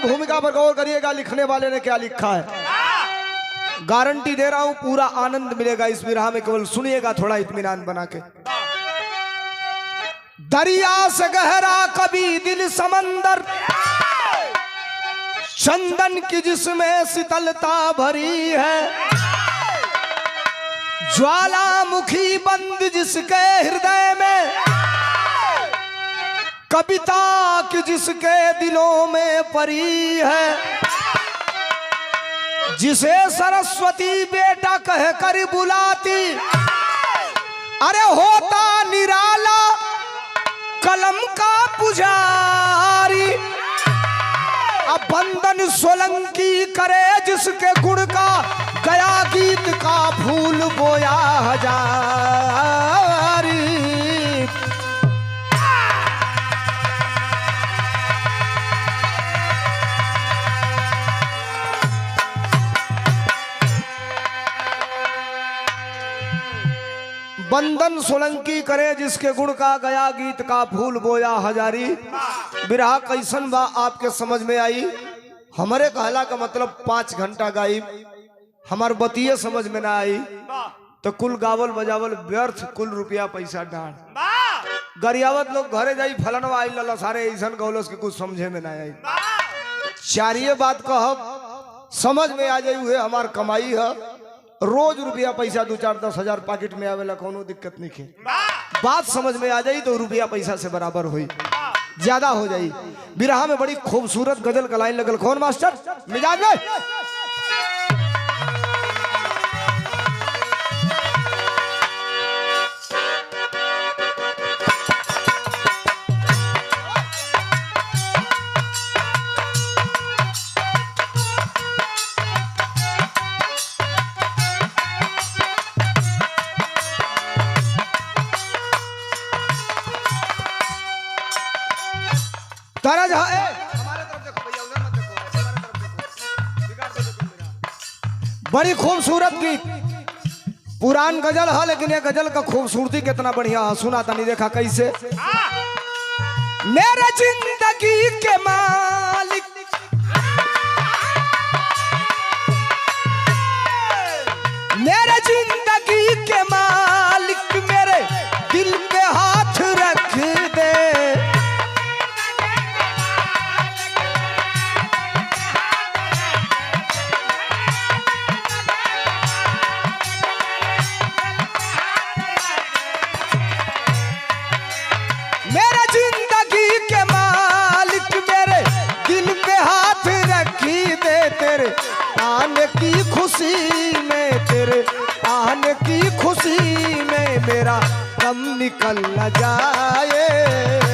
भूमिका पर गौर करिएगा, लिखने वाले ने क्या लिखा है। गारंटी दे रहा हूं पूरा आनंद मिलेगा इस विरह में, केवल सुनिएगा थोड़ा इत्मीनान बना के। दरिया से गहरा कभी दिल समंदर, चंदन की जिसमें शीतलता भरी है, ज्वालामुखी बंद जिसके हृदय में, कविता की जिसके दिलों में परी है, जिसे सरस्वती बेटा कहकर बुलाती, अरे होता निराला कलम का पुजारी। अब बंदन सोलंकी करे जिसके गुण का, गया गीत का फूल बोया हजारी। बंदन सोलंकी करे जिसके गुण का, गया गीत का फूल बोया हजारी। बिरहा कैसन बा आपके समझ में आई। हमारे कहला का मतलब 5 घंटा गाई, हमार बतिये समझ में ना आई तो कुल गावल बजावल व्यर्थ, कुल रुपया पैसा डाल। गरियावत लोग घरे जाई फलनवा आई लला सारे ऐसन गौलस के कुछ समझे में ना आई। चारिये बात कहब समझ में आ जाई, हुए हमार कमाई है। रोज रुपया पैसा 2-4-10 हजार पॉकेट में आवेला, कोनो दिक्कत नहीं है। बात समझ में आ जाई तो रुपया पैसा से बराबर हुई, ज्यादा हो जाई। बिरहा में बड़ी खूबसूरत गजल का लाइन लगल। कौन मास्टर मिजाज में? तरज है, हमारे तरफ देखो भैया, उधर मत देखो, हमारे तरफ देखो, बिगाड़ दो तुम मेरा। बड़ी खूबसूरत गीत, पुरान गजल है लेकिन ये गजल का खूबसूरती कितना बढ़िया है। सुना था नहीं, देखा कैसे। मेरे जिंदगी के मालिक, मेरे जिंदगी के मालिक, मेरे दिल पे हाथ रख दे। आने की खुशी में, तेरे आने की खुशी में मेरा गम निकल न जाए।